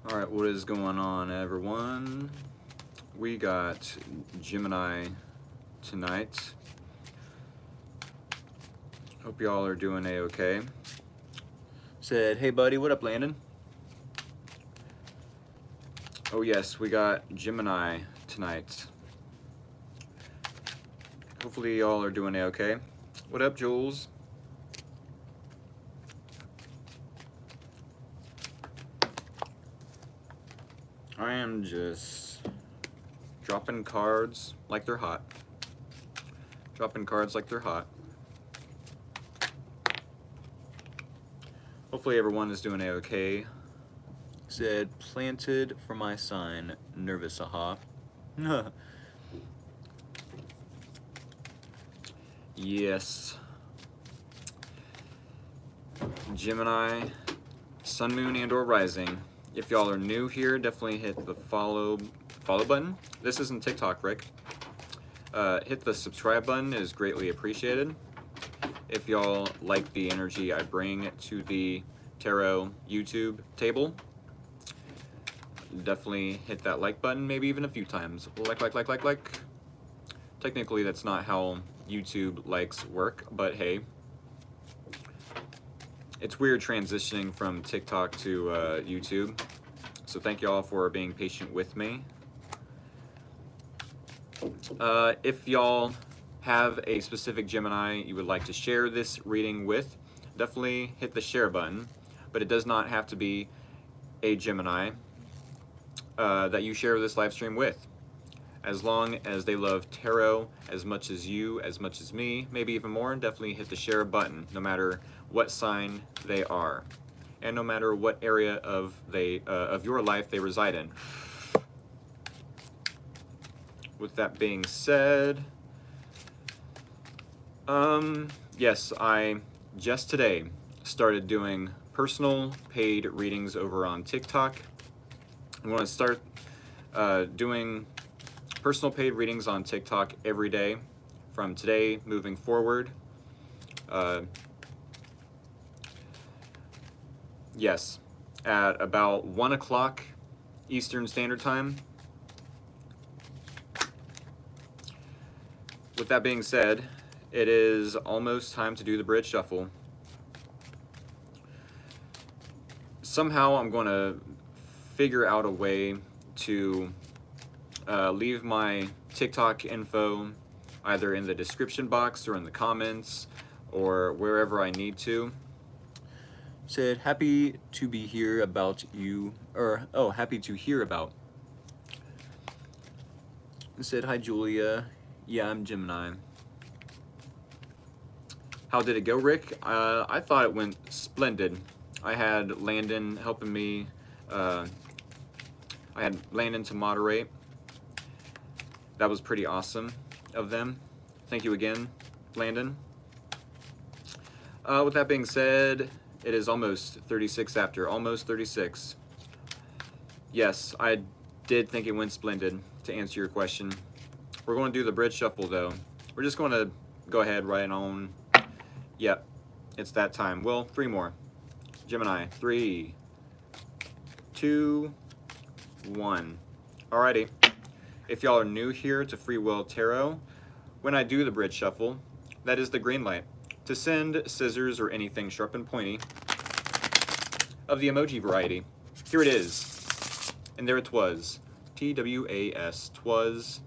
Alright, what is going on, everyone? We got Gemini tonight. Hope y'all are doing a-okay. Said, hey buddy, what up, Landon? Oh yes, we got Gemini tonight. Hopefully y'all are doing a-okay. What up, Jules? I am just dropping cards like they're hot. Dropping cards like they're hot. Hopefully everyone is doing a-okay. Said, planted for my sign, nervous, aha. Yes. Gemini, sun, moon, and or rising. If y'all are new here, definitely hit the follow button. This isn't TikTok, Rick. Hit the subscribe button, is greatly appreciated. If y'all like the energy I bring to the tarot YouTube table, definitely hit that like button, maybe even a few times. Like. Technically, that's not how YouTube likes work, but hey. It's weird transitioning from TikTok to YouTube, so thank y'all for being patient with me. If y'all have a specific Gemini you would like to share this reading with, definitely hit the share button, but it does not have to be a Gemini that you share this live stream with. As long as they love tarot as much as you, as much as me, maybe even more, definitely hit the share button, no matter what sign they are, and no matter what area of your life they reside in. With that being said, yes, I just today started doing personal paid readings over on TikTok. I'm going to start doing personal paid readings on TikTok every day from today moving forward. Yes, at about 1 o'clock Eastern Standard Time. With that being said, it is almost time to do the bridge shuffle. Somehow I'm going to figure out a way to leave my TikTok info either in the description box or in the comments or wherever I need to. Said, happy to be here about you, or, oh, happy to hear about. Said, hi Julia, yeah, I'm Gemini. How did it go, Rick? I thought it went splendid. I had Landon helping me, I had Landon to moderate. That was pretty awesome of them. Thank you again, Landon. With that being said, it is almost 36 after, almost 36. Yes, I did think it went splendid, to answer your question. We're going to do the bridge shuffle, though. We're just going to go ahead right on. Yep, it's that time. Well, 3 more. Gemini, 3, 2, 1. Alrighty. If y'all are new here to Free Will Tarot, when I do the bridge shuffle, that is the green light to send scissors or anything sharp and pointy of the emoji variety. Here it is. And there it was. TWAS, twas.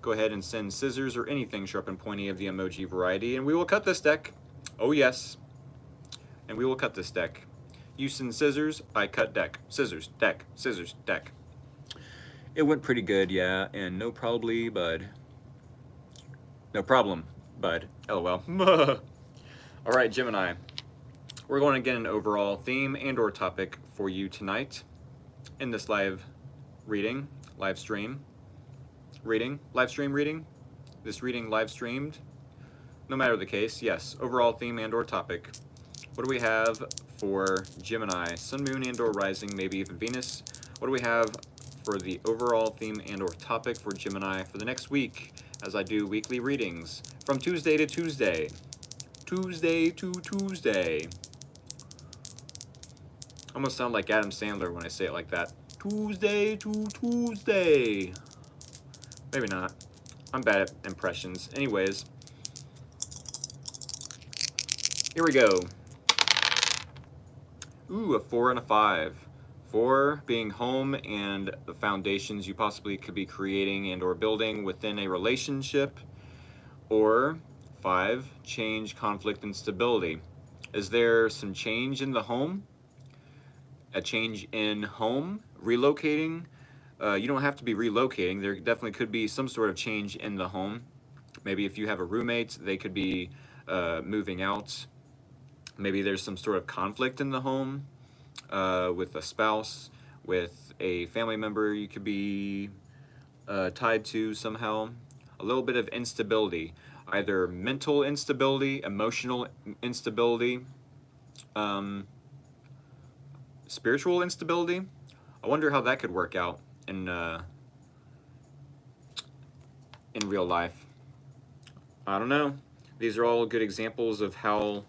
Go ahead and send scissors or anything sharp and pointy of the emoji variety, and we will cut this deck. Oh yes. And we will cut this deck. You send scissors, I cut deck. Scissors, deck, scissors, deck. It went pretty good, yeah, and no probably, bud. No problem, bud. LOL. All right, Gemini. We're going to get an overall theme and or topic for you tonight in this live reading, live stream reading, this reading live streamed. No matter the case, yes, overall theme and or topic. What do we have for Gemini? Sun, moon, and or rising, maybe even Venus. What do we have for the overall theme and or topic for Gemini for the next week as I do weekly readings from Tuesday to Tuesday. Tuesday to Tuesday. I almost sound like Adam Sandler when I say it like that. Tuesday to Tuesday. Maybe not. I'm bad at impressions. Anyways, here we go. Ooh, a 4 and a 5. 4 being home and the foundations you possibly could be creating and or building within a relationship. Or 5, change, conflict, and stability. Is there some change in the home? A change in home? Relocating? You don't have to be relocating. There definitely could be some sort of change in the home. Maybe if you have a roommate, they could be moving out. Maybe there's some sort of conflict in the home with a spouse, with a family member you could be tied to somehow. A little bit of instability, either mental instability, emotional instability, spiritual instability. I wonder how that could work out in real life. I don't know. These are all good examples of how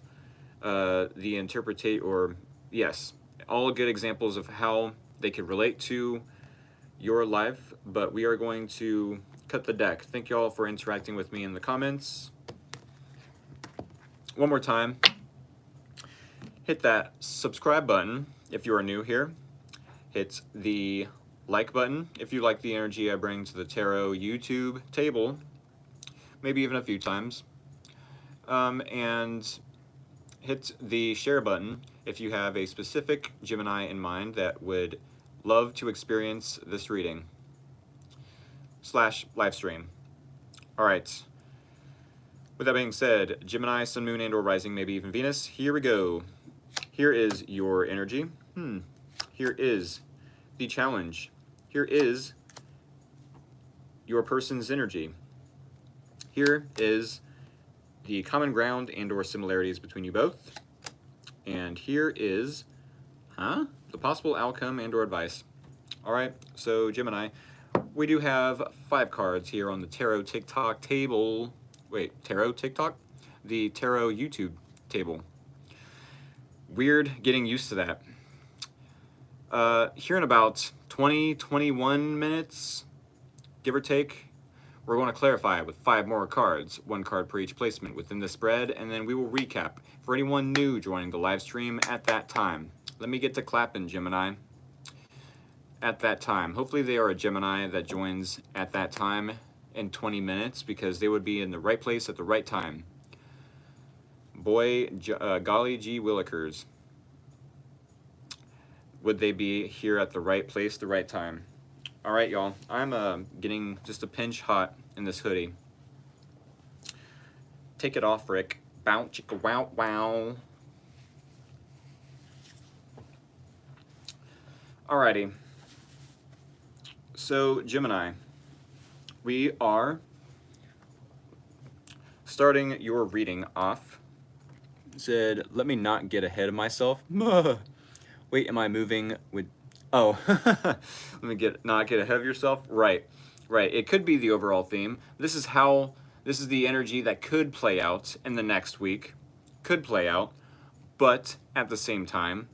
the interpretate, or yes, all good examples of how they could relate to your life, but we are going to cut the deck. Thank y'all for interacting with me in the comments. One more time, hit that subscribe button if you are new here. Hit the like button if you like the energy I bring to the tarot YouTube table, maybe even a few times. And hit the share button if you have a specific Gemini in mind that would love to experience this reading / live stream. All right. With that being said, Gemini, Sun, Moon, and or Rising, maybe even Venus, here we go. Here is your energy. Here is the challenge. Here is your person's energy. Here is the common ground and or similarities between you both. And here is, the possible outcome and or advice. All right, so Gemini, we do have 5 cards here on the Tarot TikTok table. Wait, Tarot TikTok? The Tarot YouTube table. Weird getting used to that. Here in about 20-21 minutes, give or take, we're going to clarify with 5 more cards, 1 card per each placement within the spread, and then we will recap for anyone new joining the live stream at that time. Let me get to clapping, Gemini. At that time. Hopefully they are a Gemini that joins at that time in 20 minutes, because they would be in the right place at the right time. Boy, golly gee willikers. Would they be here at the right place, the right time? All right, y'all. I'm getting just a pinch hot in this hoodie. Take it off, Rick. Bow, chicka, wow, wow. Alrighty. So, Gemini, we are starting your reading off. Said, let me not get ahead of myself. Wait, am I moving with... Oh, let me not get ahead of yourself. Right. It could be the overall theme. This is the energy that could play out in the next week. Could play out, but at the same time,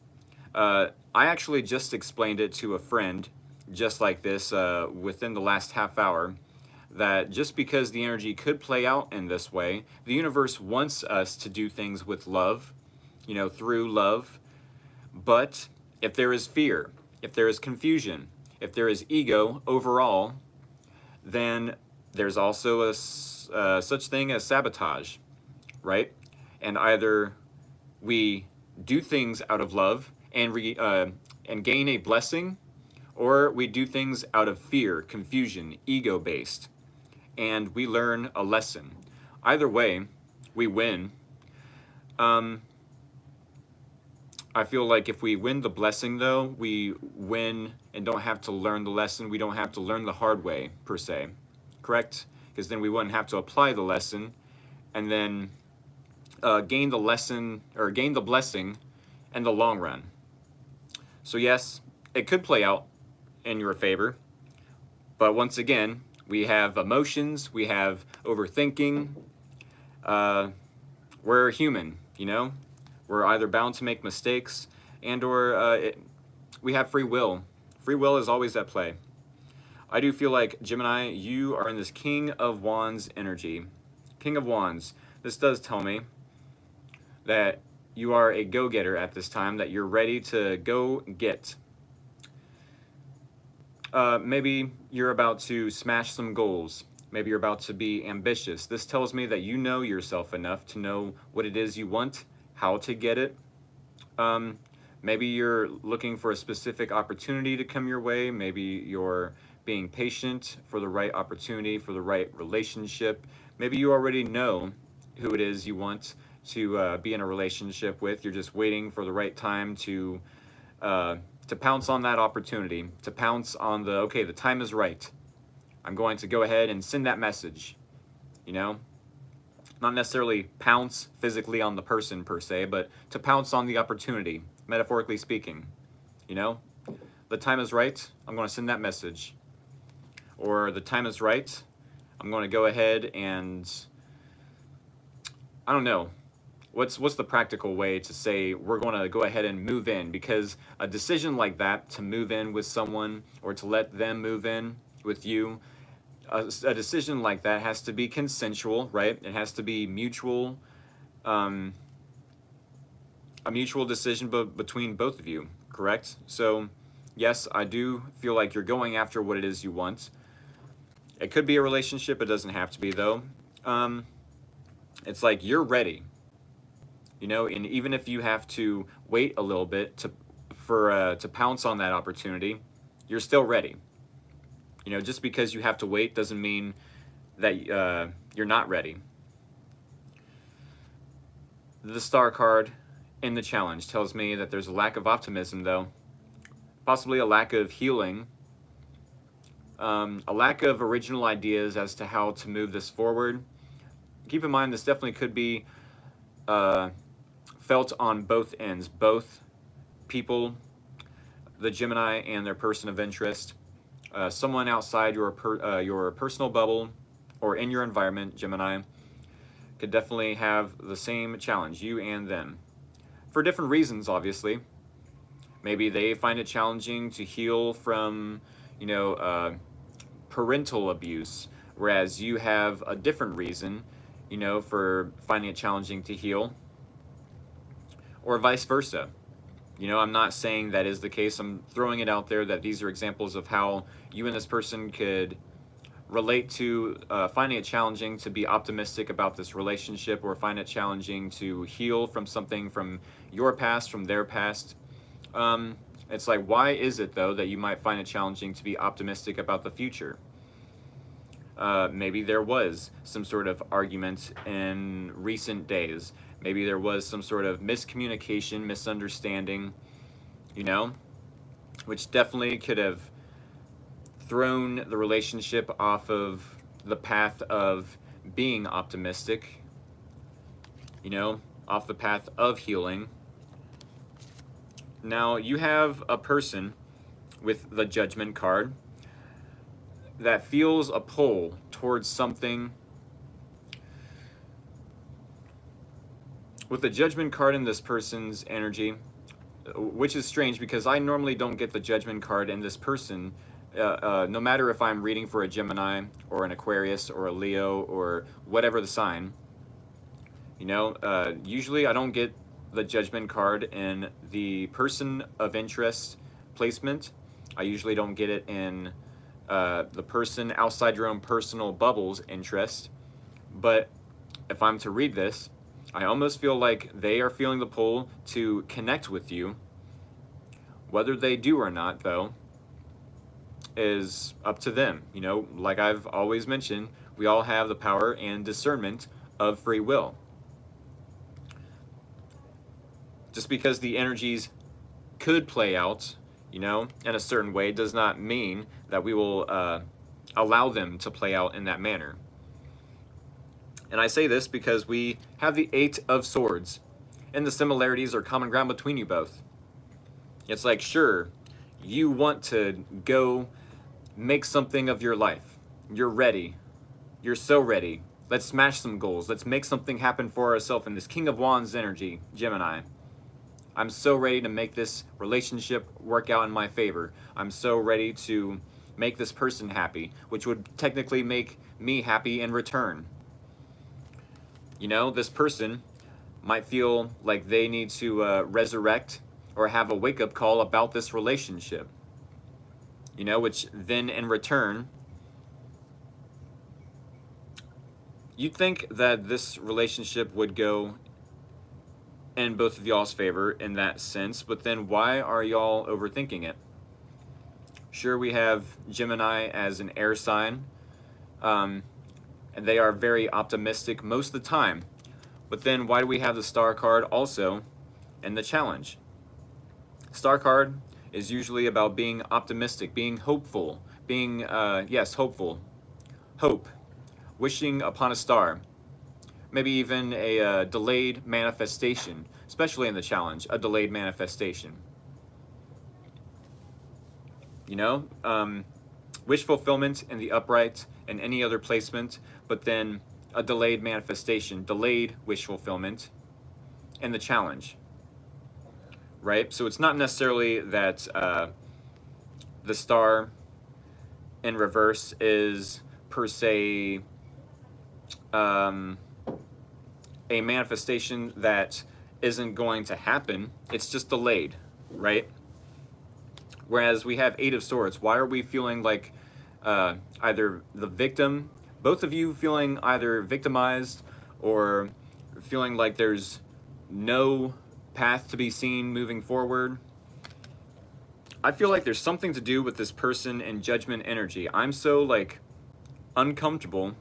I actually just explained it to a friend, just like this, within the last half hour, that just because the energy could play out in this way, the universe wants us to do things with love, through love. But if there is fear, if there is confusion, if there is ego overall, then there's also a such thing as sabotage, right? And either we do things out of love and gain a blessing, or we do things out of fear, confusion, ego-based, and we learn a lesson. Either way, we win. I feel like if we win the blessing, though, we win and don't have to learn the lesson. We don't have to learn the hard way, per se. Correct? Because then we wouldn't have to apply the lesson and then gain the lesson or gain the blessing in the long run. So yes, it could play out in your favor. But once again, we have emotions, we have overthinking. We're human, We're either bound to make mistakes and or we have free will Free will is always at play. I do feel like, Gemini, you are in this King of Wands energy. King of Wands. This does tell me that you are a go-getter at this time, that you're ready to go get. Maybe you're about to smash some goals. Maybe you're about to be ambitious. This tells me that you know yourself enough to know what it is you want, how to get it. Maybe you're looking for a specific opportunity to come your way. Maybe you're being patient for the right opportunity, for the right relationship. Maybe you already know who it is you want to be in a relationship with. You're just waiting for the right time to pounce on that opportunity, to pounce on okay, the time is right. I'm going to go ahead and send that message, you know? Not necessarily pounce physically on the person per se, but to pounce on the opportunity, metaphorically speaking, you know? The time is right, I'm going to send that message. Or the time is right, I'm going to go ahead and, I don't know, what's the practical way to say we're going to go ahead and move in? Because a decision like that, to move in with someone or to let them move in with you, a decision like that has to be consensual, right? It has to be mutual, a mutual decision between both of you, correct? So yes, I do feel like you're going after what it is you want. It could be a relationship, it doesn't have to be though. It's like you're ready, you know, and even if you have to wait a little bit to pounce on that opportunity, you're still ready. You know, just because you have to wait doesn't mean that you're not ready. The Star card in the challenge tells me that there's a lack of optimism though, possibly a lack of healing, a lack of original ideas as to how to move this forward. Keep in mind, this definitely could be felt on both ends, both people, the Gemini and their person of interest, someone outside your personal bubble or in your environment, Gemini, could definitely have the same challenge, you and them, for different reasons, obviously. Maybe they find it challenging to heal from, you know, parental abuse, whereas you have a different reason, you know, for finding it challenging to heal, or vice versa. You know, I'm not saying that is the case. I'm throwing it out there that these are examples of how you and this person could relate to finding it challenging to be optimistic about this relationship, or find it challenging to heal from something from your past, from their past. It's like, why is it though that you might find it challenging to be optimistic about the future? Maybe there was some sort of argument in recent days. Maybe there was some sort of miscommunication, misunderstanding, you know, which definitely could have thrown the relationship off of the path of being optimistic, you know, off the path of healing. Now, you have a person with the Judgment card that feels a pull towards something. With the Judgment card in this person's energy, which is strange because I normally don't get the Judgment card in this person, no matter if I'm reading for a Gemini or an Aquarius or a Leo or whatever the sign. You know, usually I don't get the Judgment card in the person of interest placement. I usually don't get it in the person outside your own personal bubble's interest. But if I'm to read this, I almost feel like they are feeling the pull to connect with you. Whether they do or not, though, is up to them. You know, like I've always mentioned, we all have the power and discernment of free will. Just because the energies could play out, you know, in a certain way does not mean that we will allow them to play out in that manner. And I say this because we have the Eight of Swords, and the similarities are common ground between you both. It's like, sure, you want to go make something of your life. You're ready. You're so ready. Let's smash some goals. Let's make something happen for ourselves in this King of Wands energy, Gemini. I'm so ready to make this relationship work out in my favor. I'm so ready to make this person happy, which would technically make me happy in return. You know, this person might feel like they need to resurrect or have a wake-up call about this relationship. You know, which then in return, you'd think that this relationship would go in both of y'all's favor in that sense, but then why are y'all overthinking it? Sure, we have Gemini as an air sign, and they are very optimistic most of the time. But then why do we have the star card also in the challenge? Star card is usually about being optimistic, being hopeful, being, yes, hopeful, hope, wishing upon a star. Maybe even a delayed manifestation, especially in the challenge, a delayed manifestation. You know, wish fulfillment in the upright and any other placement, but then a delayed manifestation, delayed wish fulfillment in the challenge, right? So it's not necessarily that the star in reverse is per se a manifestation that isn't going to happen. It's just delayed, right? Whereas we have Eight of Swords. Why are we feeling like either the victim, both of you feeling either victimized or feeling like there's no path to be seen moving forward? I feel like there's something to do with this person and judgment energy. I'm so like uncomfortable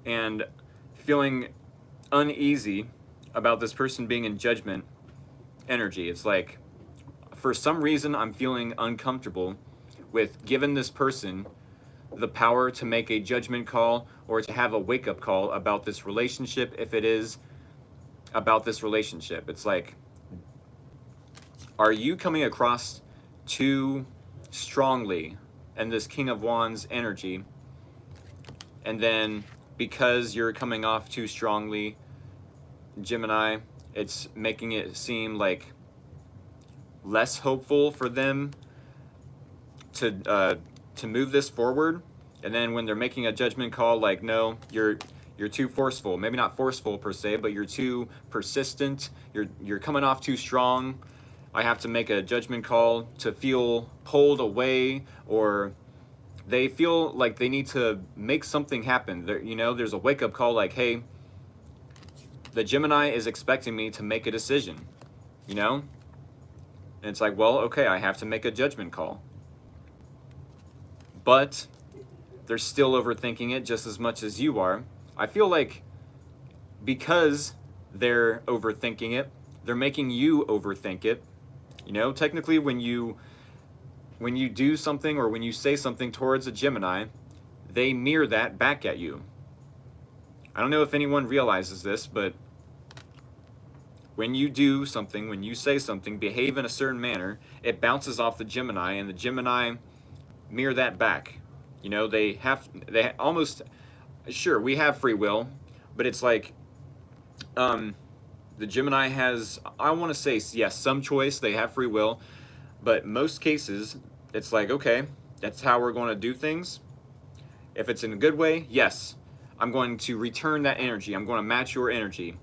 and feeling uneasy about this person being in judgment energy. It's like, for some reason, I'm feeling uncomfortable with giving this person the power to make a judgment call or to have a wake-up call about this relationship, if it is about this relationship. It's like, are you coming across too strongly in this King of Wands energy? And then because you're coming off too strongly, Gemini, it's making it seem like less hopeful for them to move this forward. And then when they're making a judgment call, like, no, you're too forceful. Maybe not forceful per se, but you're too persistent. You're coming off too strong. I have to make a judgment call to feel pulled away, or they feel like they need to make something happen. You know, there's a wake-up call like, hey, the Gemini is expecting me to make a decision, you know? And it's like, well, okay, I have to make a judgment call. But they're still overthinking it just as much as you are. I feel like because they're overthinking it, they're making you overthink it. You know, technically when you do something or when you say something towards a Gemini, they mirror that back at you. I don't know if anyone realizes this, but when you do something, when you say something, behave in a certain manner, it bounces off the Gemini, and the Gemini mirror that back. You know, they almost, sure, we have free will, but it's like, the Gemini has, I want to say, yes, some choice, they have free will, but most cases, it's like, okay, that's how we're going to do things. If it's in a good way, yes, I'm going to return that energy. I'm going to match your energy.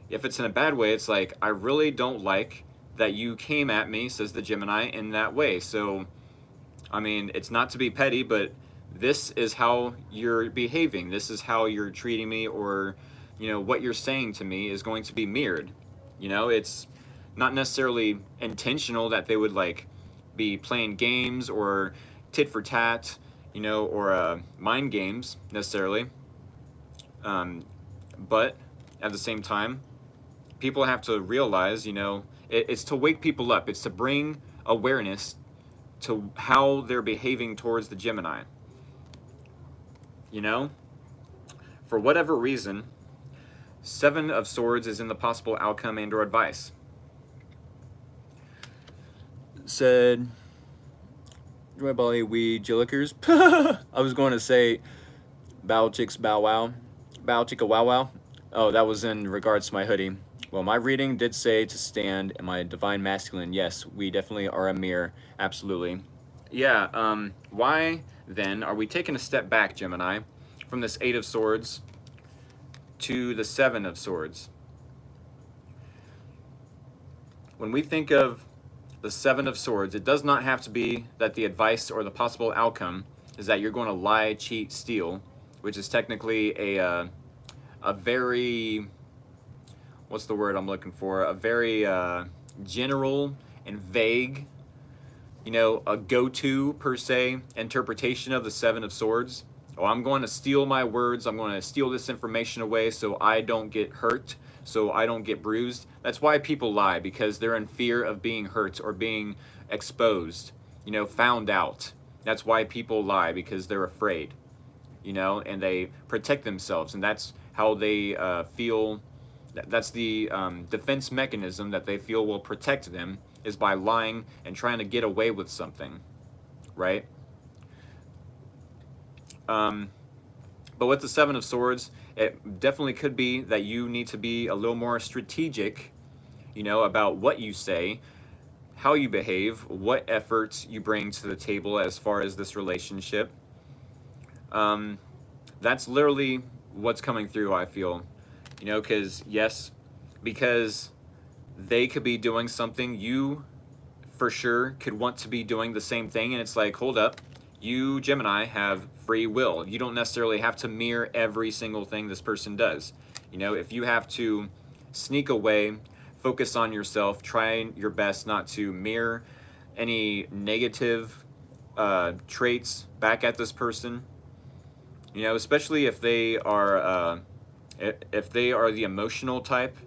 If it's in a bad way, it's like, I really don't like that you came at me, says the Gemini, in that way. So, I mean, it's not to be petty, but this is how you're behaving. This is how you're treating me, or, you know, what you're saying to me is going to be mirrored. You know, it's not necessarily intentional that they would, like, be playing games or tit for tat, you know, or mind games necessarily. But at the same time, people have to realize, you know, it's to wake people up. It's to bring awareness to how they're behaving towards the Gemini. You know, for whatever reason, Seven of Swords is in the possible outcome and or advice. Said, "Joy Bali, we Jillikers." I was going to say, bow chicks, bow wow. Bow chicka wow wow. Oh, that was in regards to my hoodie. Well, my reading did say to stand in my divine masculine. Yes, we definitely are a mirror. Absolutely. Yeah, why then are we taking a step back, Gemini, from this Eight of Swords to the Seven of Swords? When we think of the Seven of Swords, it does not have to be that the advice or the possible outcome is that you're going to lie, cheat, steal, which is technically a very, what's the word I'm looking for? A very general and vague, you know, a go-to per se interpretation of the Seven of Swords. Oh, I'm going to steal my words. I'm going to steal this information away so I don't get hurt, so I don't get bruised. That's why people lie, because they're in fear of being hurt or being exposed, you know, found out. That's why people lie, because they're afraid, you know, and they protect themselves, and that's how they feel. That's the defense mechanism that they feel will protect them, is by lying and trying to get away with something, right? But with the Seven of Swords, it definitely could be that you need to be a little more strategic, you know, about what you say, how you behave, what efforts you bring to the table as far as this relationship. That's literally what's coming through, I feel. You know, because they could be doing something, you for sure could want to be doing the same thing, and it's like, hold up, you, Gemini, have free will. You don't necessarily have to mirror every single thing this person does. You know, if you have to sneak away, focus on yourself, try your best not to mirror any negative traits back at this person. You know, especially if they are the emotional type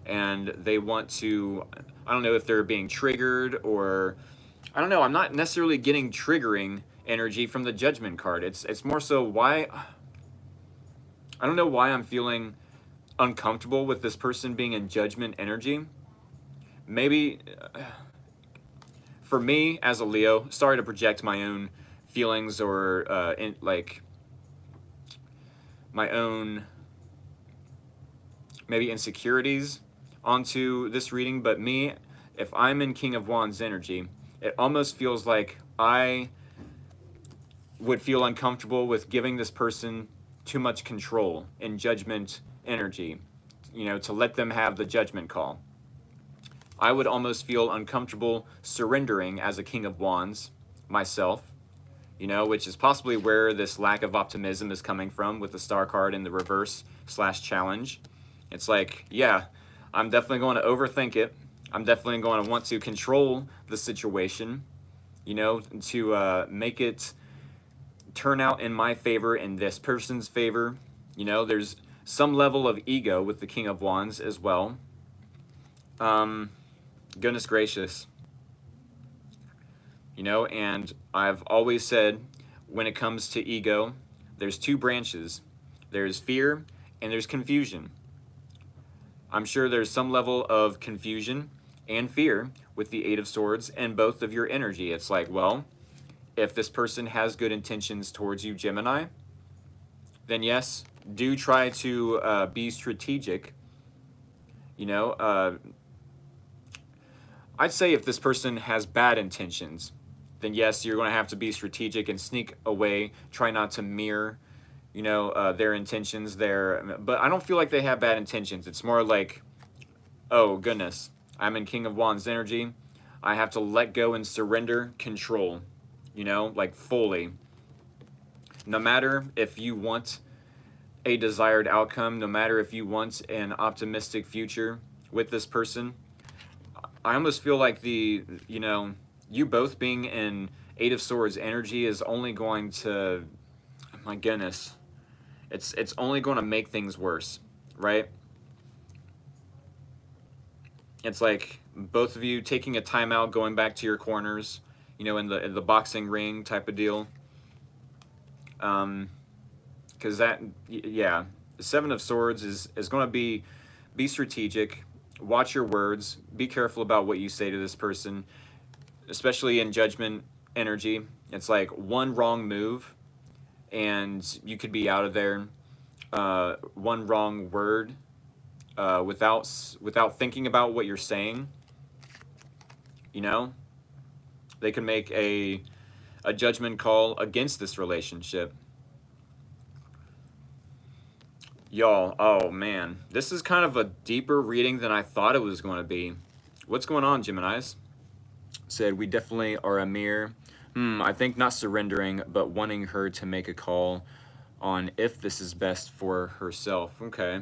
and they want to, I don't know if they're being triggered, or I don't know, I'm not necessarily getting triggering energy from the Judgment card. It's more so why, I don't know why I'm feeling uncomfortable with this person being in Judgment energy. Maybe for me as a Leo, sorry to project my own feelings or my own maybe insecurities onto this reading, but me, if I'm in King of Wands energy, it almost feels like I would feel uncomfortable with giving this person too much control in Judgment energy, you know, to let them have the judgment call. I would almost feel uncomfortable surrendering as a King of Wands myself, you know, which is possibly where this lack of optimism is coming from with the Star card in the reverse / challenge. It's like, yeah, I'm definitely going to overthink it. I'm definitely going to want to control the situation, you know, to make it turn out in my favor, in this person's favor. You know, there's some level of ego with the King of Wands as well. Goodness gracious. You know, and I've always said, when it comes to ego, there's two branches. There's fear and there's confusion. I'm sure there's some level of confusion and fear with the Eight of Swords and both of your energy. It's like, well, if this person has good intentions towards you, Gemini, then yes, do try to be strategic. You know, I'd say if this person has bad intentions, then yes, you're going to have to be strategic and sneak away. Try not to mirror, you know, their intentions there. But I don't feel like they have bad intentions. It's more like, oh goodness, I'm in King of Wands energy. I have to let go and surrender control, you know, like fully. No matter if you want a desired outcome, no matter if you want an optimistic future with this person, I almost feel like the, you know, you both being in Eight of Swords energy is only going to, my goodness, it's only going to make things worse, right? It's like both of you taking a timeout, going back to your corners, you know, in the boxing ring type of deal. Because that, yeah, the Seven of Swords is going to be strategic. Watch your words. Be careful about what you say to this person, especially in Judgment energy. It's like one wrong move and you could be out of there. One wrong word, without thinking about what you're saying. You know, they can make a judgment call against this relationship. Y'all, oh man, this is kind of a deeper reading than I thought it was going to be. What's going on, Geminis? Said, we definitely are a mirror. I think not surrendering, but wanting her to make a call on if this is best for herself. Okay.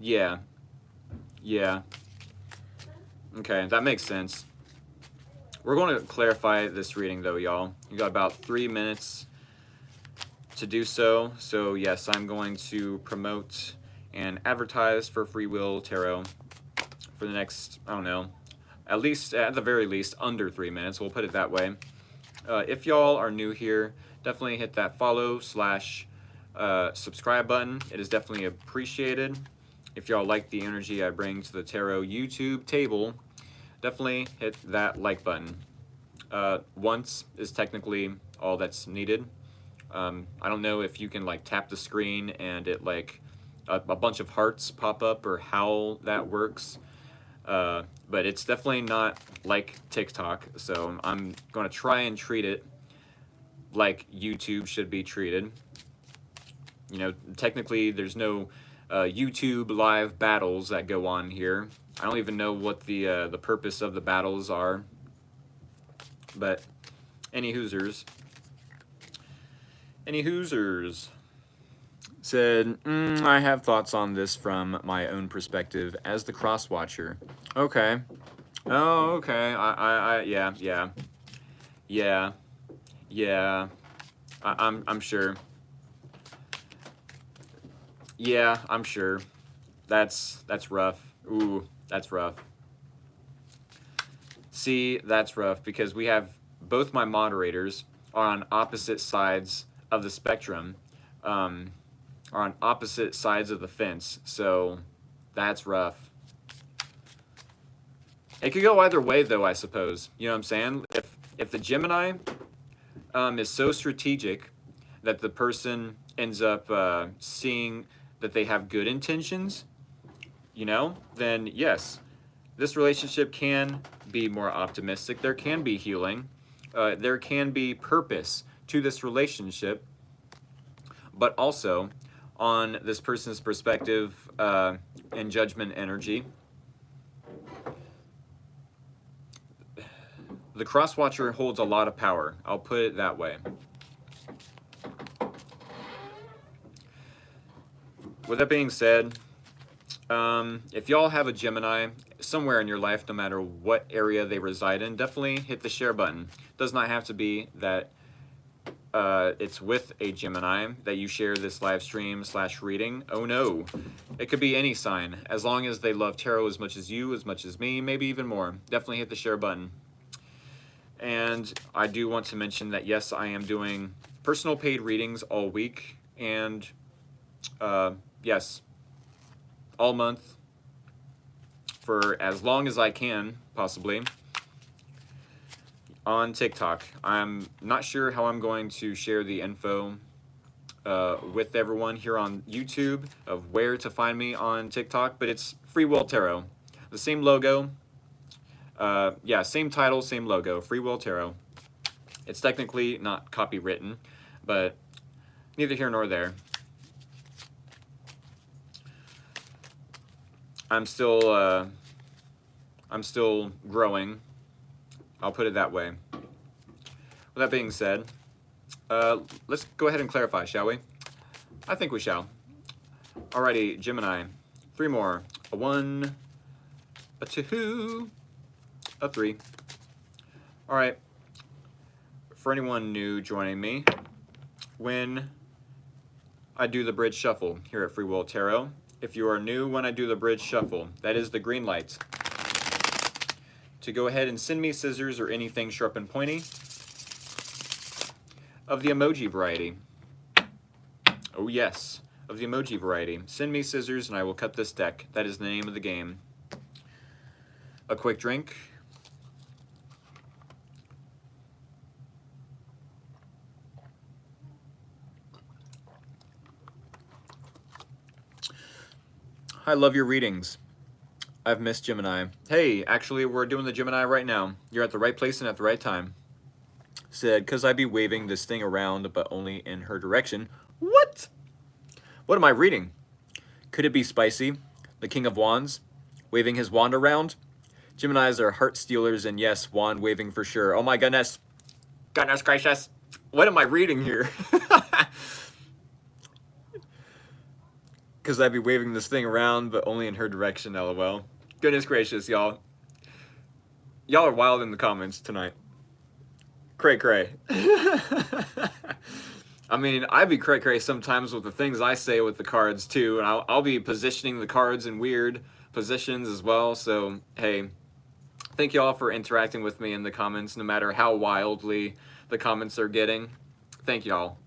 Yeah. Yeah. Okay, that makes sense. We're going to clarify this reading, though, y'all. You got about 3 minutes to do so. So, yes, I'm going to promote and advertise for Free Will Tarot for the next, I don't know, at the very least, under 3 minutes. We'll put it that way. If y'all are new here, definitely hit that follow / subscribe button. It is definitely appreciated. If y'all like the energy I bring to the tarot YouTube table, definitely hit that like button. Once is technically all that's needed. I don't know if you can like tap the screen and it like a bunch of hearts pop up or how that works. But it's definitely not like TikTok, so I'm going to try and treat it like YouTube should be treated. You know, technically there's no YouTube live battles that go on here. I don't even know what the purpose of the battles are, but any hoosers said, I have thoughts on this from my own perspective as the cross watcher. Okay. Oh, okay. Yeah. I'm sure. Yeah, I'm sure. That's rough. Ooh, that's rough. See, that's rough because we have both my moderators are on opposite sides of the spectrum, are on opposite sides of the fence. So that's rough. It could go either way, though, I suppose. You know what I'm saying? If the Gemini is so strategic that the person ends up seeing that they have good intentions, you know, then yes, this relationship can be more optimistic. There can be healing. There can be purpose to this relationship. But also, on this person's perspective and judgment energy, the cross-watcher holds a lot of power. I'll put it that way. With that being said, if y'all have a Gemini somewhere in your life, no matter what area they reside in, definitely hit the share button. It does not have to be that it's with a Gemini that you share this live stream / reading. Oh no, it could be any sign. As long as they love tarot as much as you, as much as me, maybe even more. Definitely hit the share button. And I do want to mention that yes, I am doing personal paid readings all week, and yes, all month for as long as I can, possibly, on TikTok. I'm not sure how I'm going to share the info with everyone here on YouTube of where to find me on TikTok, but it's Free Will Tarot. The same logo. Yeah, same title, same logo, Free Will Tarot. It's technically not copywritten, but neither here nor there. I'm still growing. I'll put it that way. With that being said, let's go ahead and clarify, shall we? I think we shall. Alrighty, Gemini. 3 more. A 1, a 2, a 3. Alright. For anyone new joining me, when I do the bridge shuffle here at Free Will Tarot, if you are new when I do the bridge shuffle, that is the green light to go ahead and send me scissors or anything sharp and pointy of the emoji variety. Oh yes, of the emoji variety. Send me scissors and I will cut this deck. That is the name of the game. A quick drink. I love your readings. I've missed Gemini. Hey, actually, we're doing the Gemini right now. You're at the right place and at the right time. Said, cause I be waving this thing around, but only in her direction. What? What am I reading? Could it be spicy? The King of Wands? Waving his wand around? Geminis are heart stealers, and yes, wand waving for sure. Oh my goodness. Goodness gracious. What am I reading here? Because I'd be waving this thing around, but only in her direction, lol. Goodness gracious, y'all. Y'all are wild in the comments tonight. Cray cray. I mean, I be cray cray sometimes with the things I say with the cards too, and I'll be positioning the cards in weird positions as well. So, hey, thank y'all for interacting with me in the comments, no matter how wildly the comments are getting. Thank y'all.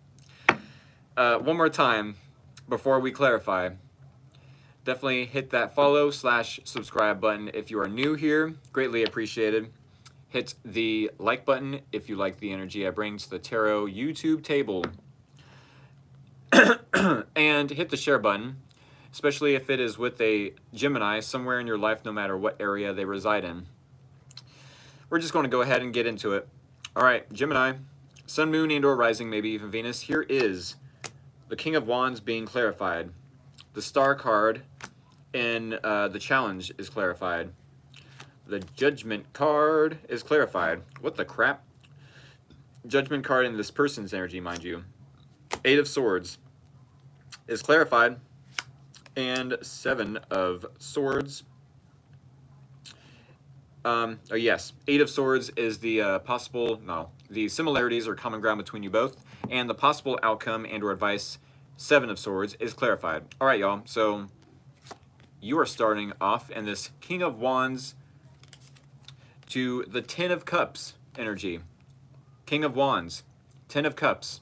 One more time, before we clarify, definitely hit that follow/subscribe button if you are new here. Greatly appreciated. Hit the like button if you like the energy I bring to the tarot YouTube table. And hit the share button, especially if it is with a Gemini somewhere in your life, no matter what area they reside in. We're just going to go ahead and get into it. All right, Gemini, Sun, Moon, and/or Rising, maybe even Venus. Here is the King of Wands being clarified. The Star card in the challenge is clarified. The Judgment card is clarified. What the crap? Judgment card in this person's energy, mind you. 8 of Swords is clarified. And 7 of Swords. Oh yes, 8 of Swords is the the similarities or common ground between you both. And the possible outcome and or advice, 7 of Swords, is clarified. All right, y'all. So you are starting off in this King of Wands to the 10 of Cups energy. King of Wands, 10 of Cups.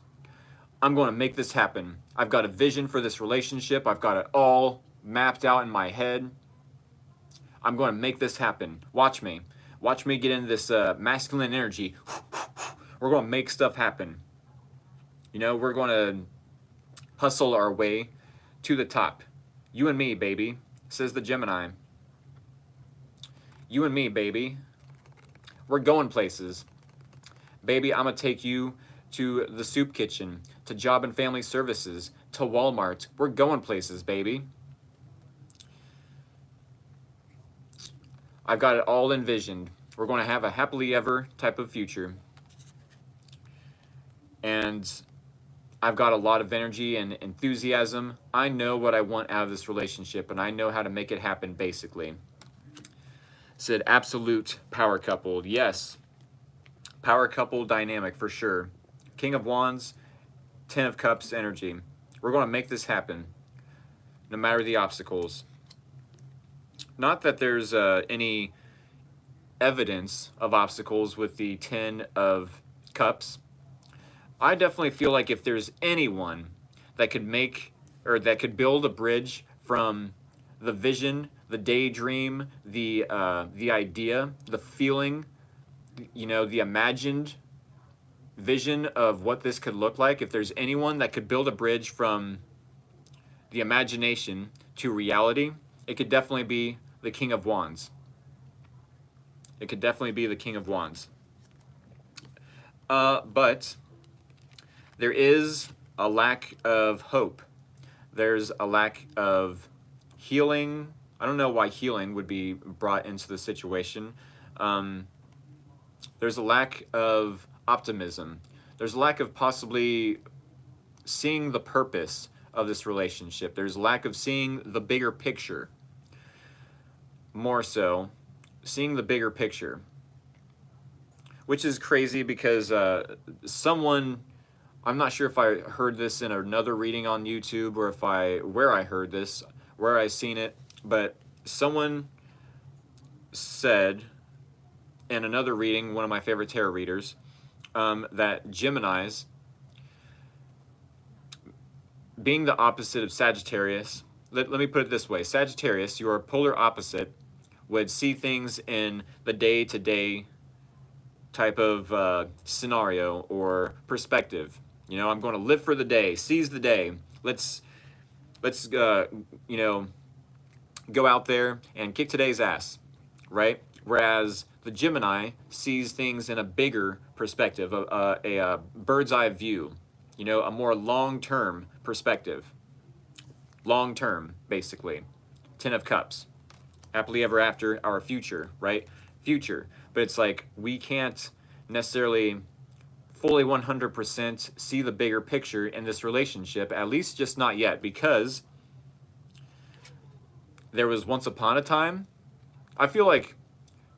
I'm going to make this happen. I've got a vision for this relationship. I've got it all mapped out in my head. I'm going to make this happen. Watch me. Watch me get into this masculine energy. We're going to make stuff happen. You know, we're going to hustle our way to the top. You and me, baby, says the Gemini. You and me, baby. We're going places. Baby, I'm going to take you to the soup kitchen, to Job and Family Services, to Walmart. We're going places, baby. I've got it all envisioned. We're going to have a happily ever type of future. And I've got a lot of energy and enthusiasm. I know what I want out of this relationship, and I know how to make it happen, basically. Said absolute power couple. Yes. Power couple dynamic for sure. King of Wands, 10 of Cups energy. We're going to make this happen, no matter the obstacles. Not that there's any evidence of obstacles with the 10 of Cups. I definitely feel like if there's anyone that could make, or that could build a bridge from the vision, the daydream, the idea, the feeling, you know, the imagined vision of what this could look like, if there's anyone that could build a bridge from the imagination to reality, it could definitely be the King of Wands. It could definitely be the King of Wands. But there is a lack of hope. There's a lack of healing. I don't know why healing would be brought into the situation. There's a lack of optimism. There's a lack of possibly seeing the purpose of this relationship. There's a lack of seeing the bigger picture. More so, seeing the bigger picture. Which is crazy because someone, I'm not sure if I heard this in another reading on YouTube or where I heard this, where I seen it, but someone said in another reading, one of my favorite tarot readers, that Geminis, being the opposite of Sagittarius, let me put it this way, Sagittarius, your polar opposite, would see things in the day-to-day type of scenario or perspective. You know, I'm going to live for the day, seize the day. Let's you know, go out there and kick today's ass, right? Whereas the Gemini sees things in a bigger perspective, a bird's eye view, you know, a more long-term perspective. Long-term, basically. 10 of Cups. Happily ever after, our future, right? Future. But it's like we can't necessarily fully 100% see the bigger picture in this relationship, at least just not yet, because there was once upon a time, I feel like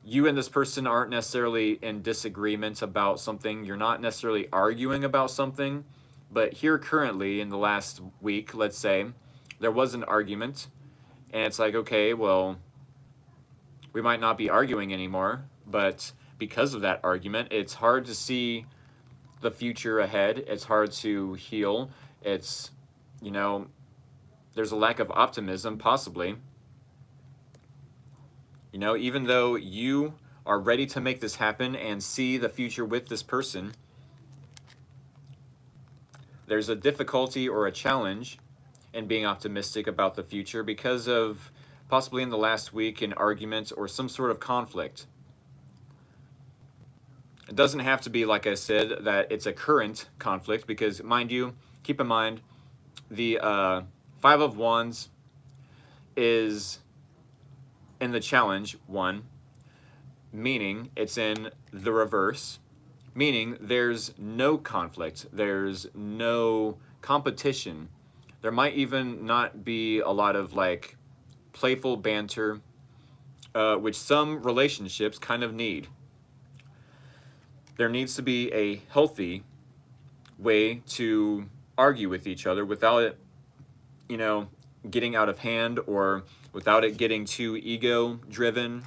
you and this person aren't necessarily in disagreement about something. You're not necessarily arguing about something. But here currently in the last week, let's say, there was an argument. And it's like, okay, well, we might not be arguing anymore. But because of that argument, it's hard to see the future ahead. It's hard to heal. It's, you know, there's a lack of optimism, possibly. You know, even though you are ready to make this happen and see the future with this person, there's a difficulty or a challenge in being optimistic about the future because of possibly in the last week an argument or some sort of conflict. It doesn't have to be, like I said, that it's a current conflict because, mind you, keep in mind, the Five of Wands is in the challenge one, meaning it's in the reverse, meaning there's no conflict, there's no competition. There might even not be a lot of like playful banter, which some relationships kind of need. There needs to be a healthy way to argue with each other without it, you know, getting out of hand or without it getting too ego-driven.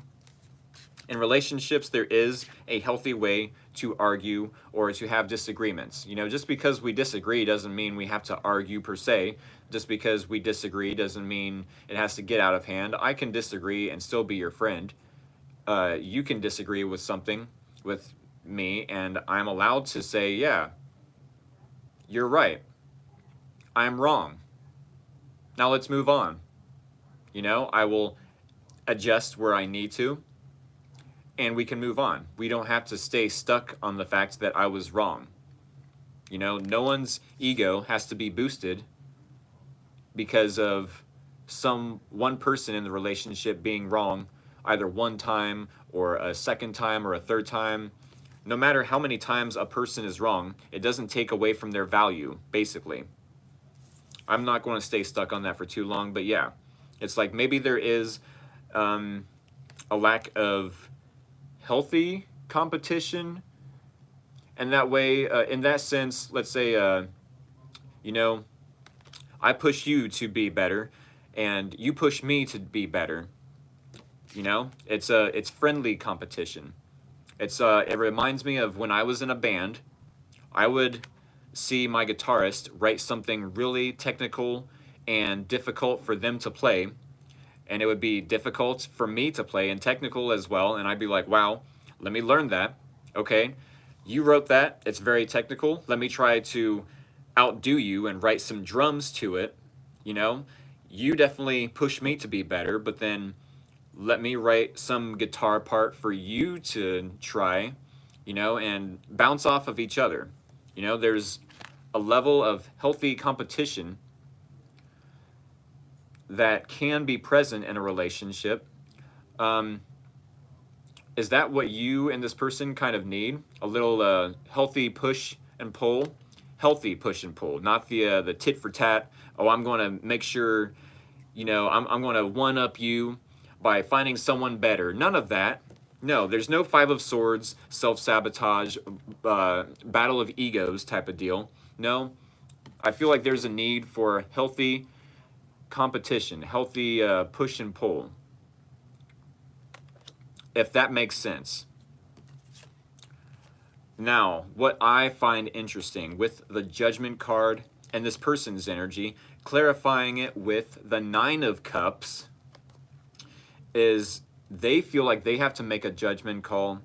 In relationships, there is a healthy way to argue or to have disagreements. You know, just because we disagree doesn't mean we have to argue per se. Just because we disagree doesn't mean it has to get out of hand. I can disagree and still be your friend. You can disagree with something with me, and I'm allowed to say, yeah, you're right. I'm wrong. Now let's move on. You know, I will adjust where I need to, and we can move on. We don't have to stay stuck on the fact that I was wrong. You know, no one's ego has to be boosted because of one person in the relationship being wrong, either one time or a second time or a third time. No matter how many times a person is wrong, it doesn't take away from their value, basically. I'm not going to stay stuck on that for too long, but yeah. It's like maybe there is a lack of healthy competition. And that way, in that sense, let's say, you know, I push you to be better and you push me to be better. You know, it's friendly competition. It reminds me of when I was in a band. I would see my guitarist write something really technical and difficult for them to play, and it would be difficult for me to play and technical as well, and I'd be like, wow, let me learn that. Okay, you wrote that, it's very technical, let me try to outdo you and write some drums to it. You know, you definitely push me to be better, but then let me write some guitar part for you to try, you know, and bounce off of each other. You know, there's a level of healthy competition that can be present in a relationship. Is that what you and this person kind of need? A little healthy push and pull? Healthy push and pull, not the tit for tat. Oh, I'm going to make sure, you know, I'm going to one-up you by finding someone better. None of that. No, there's no Five of Swords, self-sabotage, battle of egos type of deal. No, I feel like there's a need for healthy competition, healthy push and pull, if that makes sense. Now, what I find interesting with the Judgment card and this person's energy, clarifying it with the Nine of Cups, is they feel like they have to make a judgment call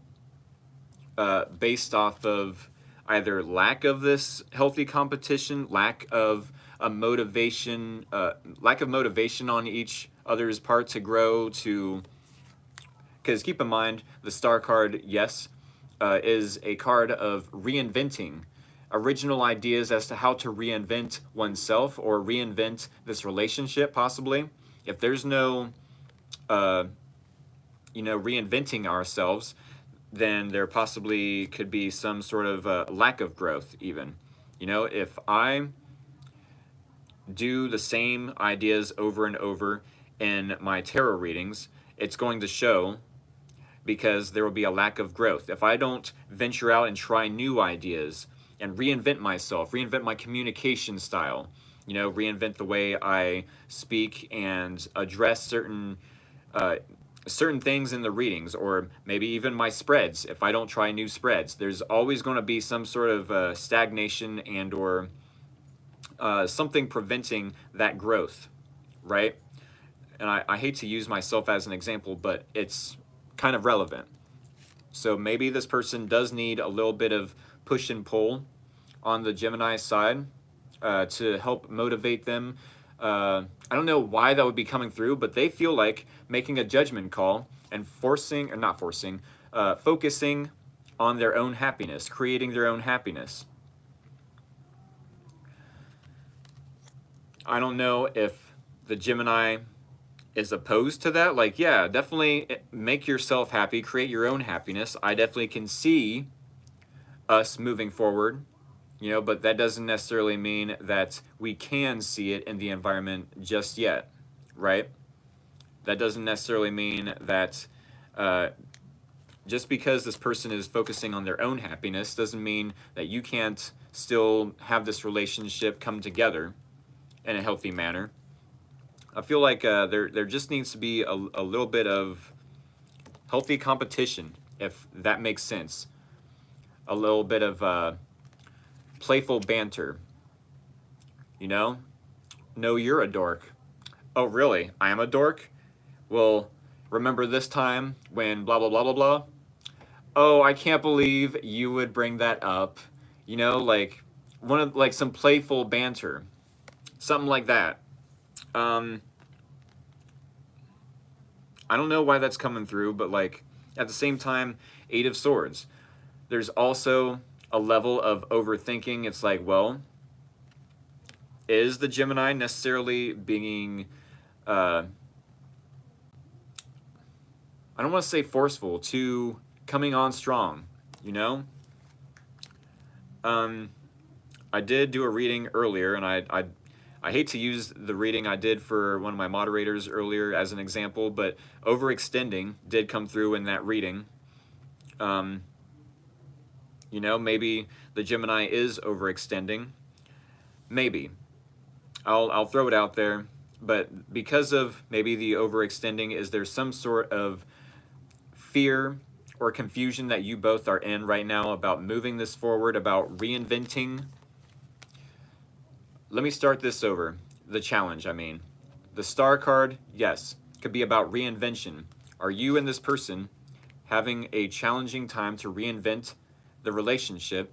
based off of either lack of this healthy competition, lack of motivation on each others' part to grow, to, because keep in mind, the star card, yes, is a card of reinventing original ideas as to how to reinvent oneself or reinvent this relationship, possibly. If there's no, reinventing ourselves, then there possibly could be some sort of lack of growth, even. If I do the same ideas over and over in my tarot readings, it's going to show, because there will be a lack of growth. If I don't venture out and try new ideas and reinvent myself, reinvent my communication style, reinvent the way I speak and address certain things in the readings, or maybe even my spreads. If I don't try new spreads, there's always going to be some sort of stagnation and or something preventing that growth, right? And I hate to use myself as an example, but it's kind of relevant. So maybe this person does need a little bit of push and pull on the Gemini side to help motivate them. I don't know why that would be coming through, but they feel like making a judgment call and focusing on their own happiness, creating their own happiness. I don't know if the Gemini is opposed to that. Like, yeah, definitely make yourself happy, create your own happiness. I definitely can see us moving forward, but that doesn't necessarily mean that we can see it in the environment just yet, right? That doesn't necessarily mean that just because this person is focusing on their own happiness doesn't mean that you can't still have this relationship come together in a healthy manner. I feel like there just needs to be a little bit of healthy competition, if that makes sense. A little bit of playful banter. No, you're a dork. Oh, really? I am a dork? Well, remember this time when blah, blah, blah, blah, blah? Oh, I can't believe you would bring that up. Like some playful banter. Something like that. I don't know why that's coming through, but like at the same time, 8 of Swords. There's also a level of overthinking. It's like, well, is the Gemini necessarily being, I don't want to say forceful, to coming on strong, I did do a reading earlier, and I hate to use the reading I did for one of my moderators earlier as an example, but overextending did come through in that reading. Maybe the Gemini is overextending. Maybe. I'll throw it out there. But because of maybe the overextending, is there some sort of fear or confusion that you both are in right now about moving this forward, about reinventing? Let me start this over. The challenge, I mean. The star card, yes, could be about reinvention. Are you and this person having a challenging time to reinvent the relationship,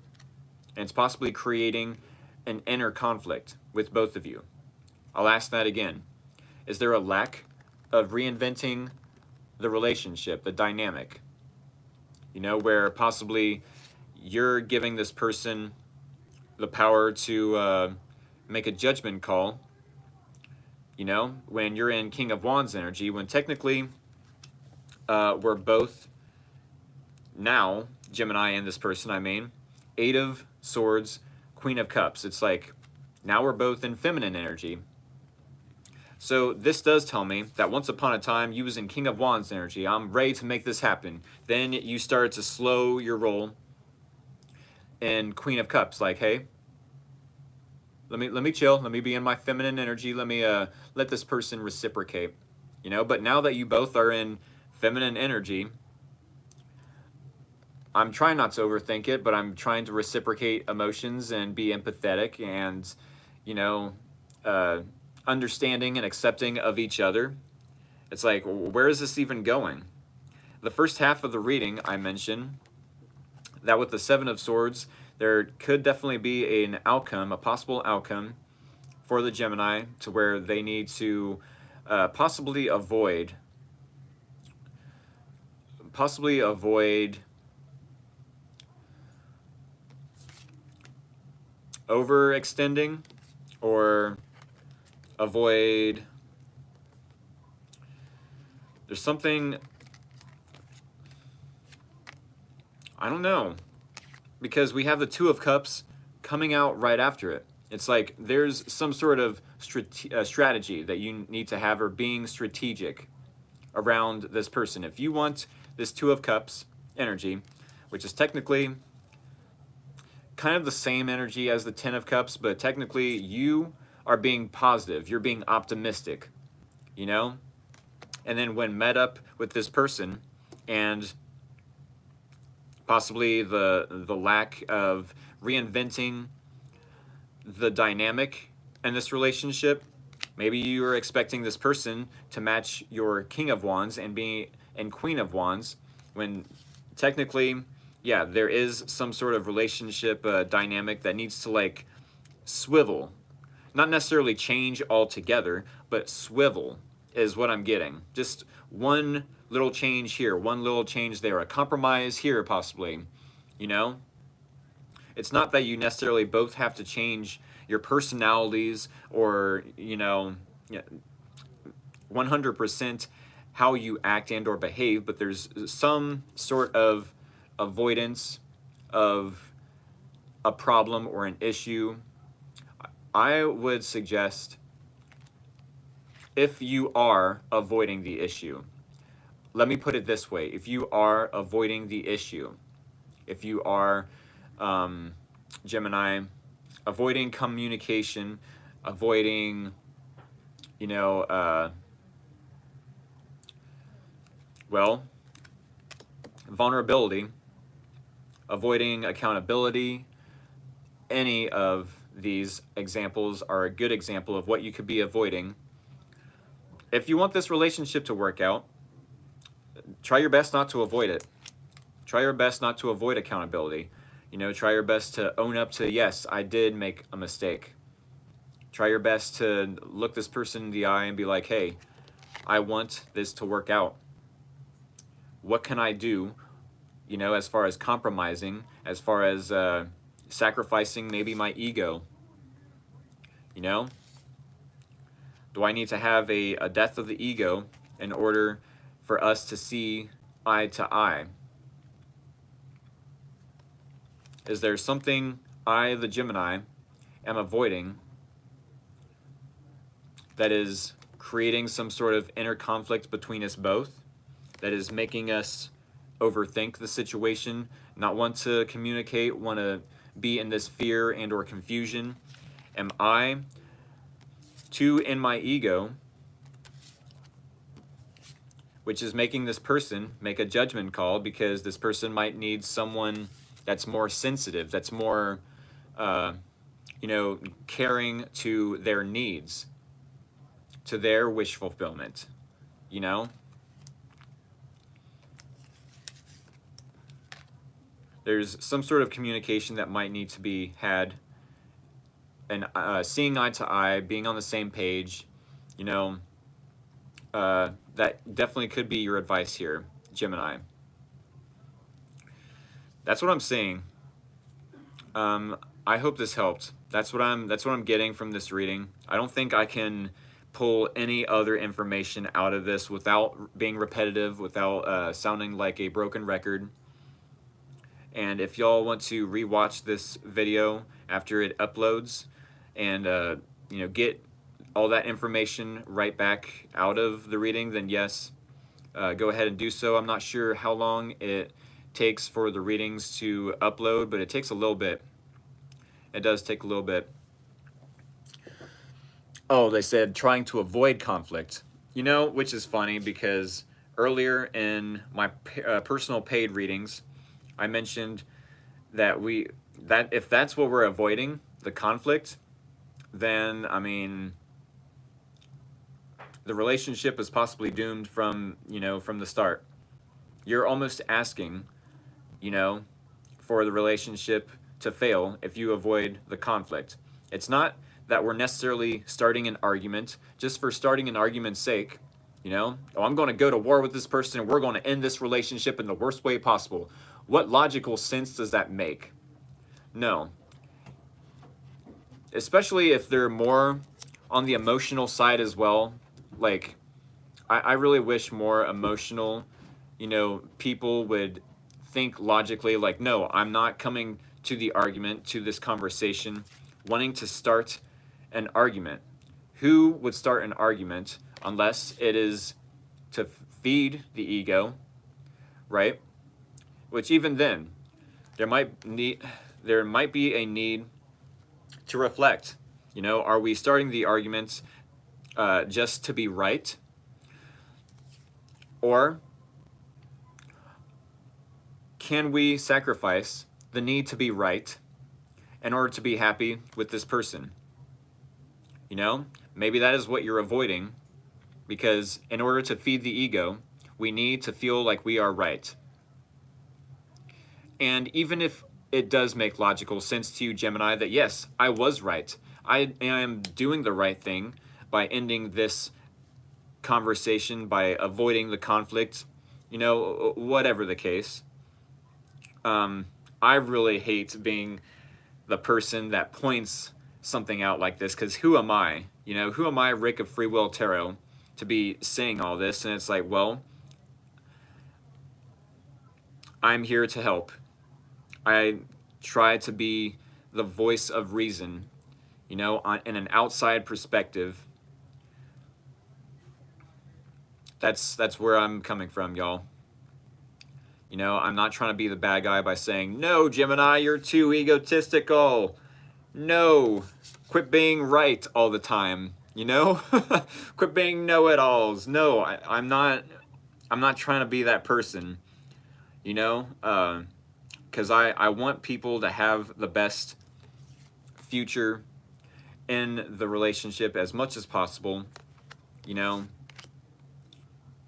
and it's possibly creating an inner conflict with both of you? I'll ask that again. Is there a lack of reinventing the relationship, the dynamic? Where possibly you're giving this person the power to make a judgment call, when you're in King of Wands energy, when technically we're both now, Gemini and this person, 8 of Swords, Queen of Cups. It's like, now we're both in feminine energy. So this does tell me that once upon a time, you was in King of Wands energy. I'm ready to make this happen. Then you started to slow your roll in Queen of Cups. Like, hey, let me chill. Let me be in my feminine energy. Let me let this person reciprocate. But now that you both are in feminine energy, I'm trying not to overthink it, but I'm trying to reciprocate emotions and be empathetic and, understanding and accepting of each other. It's like, where is this even going? The first half of the reading, I mentioned that with the 7 of Swords, there could definitely be an outcome, a possible outcome for the Gemini, to where they need to possibly avoid overextending, or avoid, there's something, I don't know, because we have the Two of Cups coming out right after it. It's like there's some sort of strategy that you need to have, or being strategic around this person. If you want this Two of Cups energy, which is technically kind of the same energy as the Ten of Cups, but technically you are being positive, you're being optimistic, you know? And then when met up with this person, and possibly the lack of reinventing the dynamic in this relationship, maybe you are expecting this person to match your King of Wands and Queen of Wands, when technically, yeah, there is some sort of relationship dynamic that needs to like swivel. Not necessarily change altogether, but swivel is what I'm getting. Just one little change here, one little change there, a compromise here possibly, you know? It's not that you necessarily both have to change your personalities, or, you know, 100% how you act and or behave, but there's some sort of avoidance of a problem or an issue. I would suggest, if you are avoiding the issue, let me put it this way, if you are avoiding the issue, if you are, Gemini, avoiding communication, avoiding, you know, well, vulnerability, avoiding accountability, any of these examples are a good example of what you could be avoiding. If you want this relationship to work out, try your best not to avoid it. Try your best not to avoid accountability. You know, try your best to own up to, yes, I did make a mistake. Try your best to look this person in the eye and be like, hey, I want this to work out. What can I do, you know, as far as compromising, as far as sacrificing maybe my ego, you know? Do I need to have a death of the ego in order for us to see eye to eye? Is there something I, the Gemini, am avoiding that is creating some sort of inner conflict between us both, that is making us overthink the situation, not want to communicate, want to be in this fear and or confusion? Am I too in my ego, which is making this person make a judgment call, because this person might need someone that's more sensitive, that's more, you know, caring to their needs, to their wish fulfillment, you know? There's some sort of communication that might need to be had, and seeing eye to eye, being on the same page, you know, that definitely could be your advice here, Gemini. That's what I'm seeing. I hope this helped. That's what I'm getting from this reading. I don't think I can pull any other information out of this without being repetitive, without sounding like a broken record. And if y'all want to rewatch this video after it uploads, and you know, get all that information right back out of the reading, then yes, go ahead and do so. I'm not sure how long it takes for the readings to upload, but it takes a little bit. It does take a little bit. Oh, they said trying to avoid conflict. You know, which is funny, because earlier in my personal paid readings, I mentioned that if that's what we're avoiding, the conflict, then, I mean, the relationship is possibly doomed from, you know, from the start. You're almost asking, you know, for the relationship to fail if you avoid the conflict. It's not that we're necessarily starting an argument just for starting an argument's sake. You know, oh, I'm going to go to war with this person and we're going to end this relationship in the worst way possible. What logical sense does that make? No. Especially if they're more on the emotional side as well. Like, I really wish more emotional, you know, people would think logically, like, no, I'm not coming to the argument, to this conversation, wanting to start an argument. Who would start an argument unless it is to feed the ego, right? Which even then, there might be a need to reflect. You know, are we starting the arguments just to be right? Or can we sacrifice the need to be right in order to be happy with this person? You know, maybe that is what you're avoiding, because in order to feed the ego, we need to feel like we are right. And even if it does make logical sense to you, Gemini, that yes, I was right. I am doing the right thing by ending this conversation, by avoiding the conflict, you know, whatever the case. I really hate being the person that points something out like this, because who am I? You know, who am I, Rick of Free Will Tarot, to be saying all this? And it's like, well, I'm here to help. I try to be the voice of reason, you know, in an outside perspective. That's where I'm coming from, y'all. You know, I'm not trying to be the bad guy by saying, no, Gemini, you're too egotistical. No, quit being right all the time, you know? Quit being know-it-alls. No, I'm not trying to be that person, you know? Because I want people to have the best future in the relationship as much as possible, you know?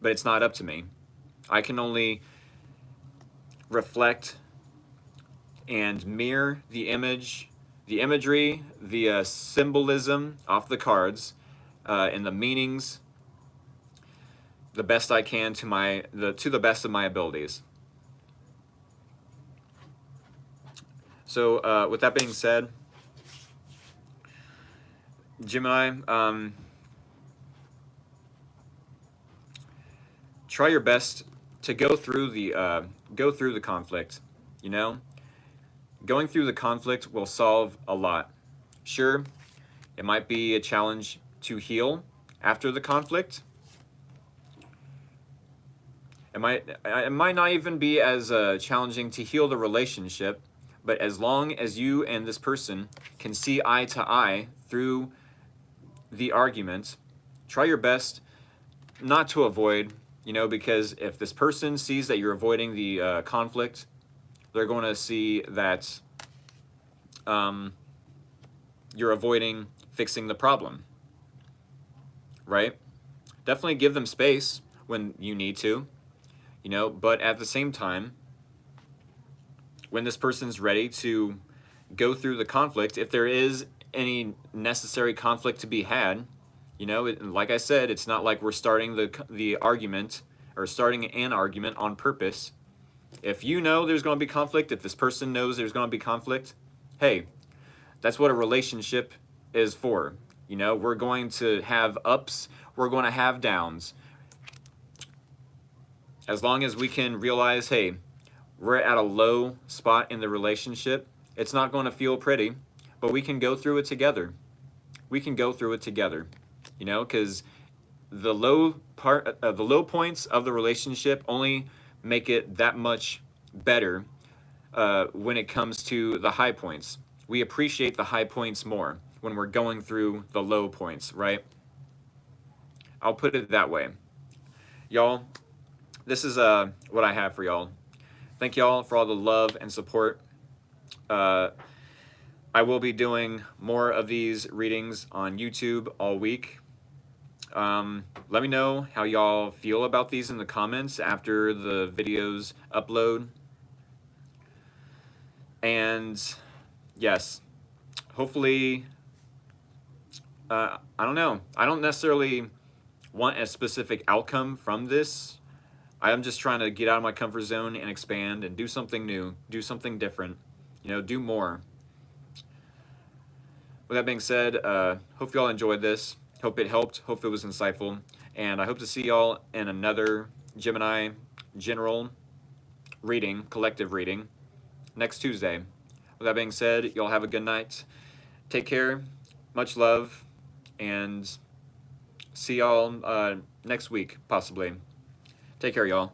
But it's not up to me. I can only reflect and mirror the imagery, the symbolism off the cards, and the meanings the best I can to the best of my abilities. So with that being said, Gemini, try your best to go through the conflict. You know, going through the conflict will solve a lot. Sure, it might be a challenge to heal after the conflict. It might not even be as challenging to heal the relationship, but as long as you and this person can see eye to eye through the argument, try your best not to avoid, you know, because if this person sees that you're avoiding the conflict, they're going to see that you're avoiding fixing the problem, right? Definitely give them space when you need to, you know, but at the same time, when this person's ready to go through the conflict, if there is any necessary conflict to be had, you know, like I said, it's not like we're starting the argument or starting an argument on purpose. If you know there's going to be conflict, if this person knows there's going to be conflict, hey, that's what a relationship is for. You know, we're going to have ups, we're going to have downs. As long as we can realize, hey, we're at a low spot in the relationship, it's not going to feel pretty, but we can go through it together. We can go through it together, you know, because the low points of the relationship only make it that much better when it comes to the high points. We appreciate the high points more when we're going through the low points, right? I'll put it that way. Y'all, this is what I have for y'all. Thank y'all for all the love and support. I will be doing more of these readings on YouTube all week. Let me know how y'all feel about these in the comments after the videos upload. And yes, hopefully I don't know. I don't necessarily want a specific outcome from this. I am just trying to get out of my comfort zone and expand and do something new, do something different, you know, do more. With that being said, hope y'all enjoyed this. Hope it helped. Hope it was insightful. And I hope to see y'all in another Gemini general reading, collective reading, next Tuesday. With that being said, y'all have a good night. Take care. Much love. And see y'all next week, possibly. Take care, y'all.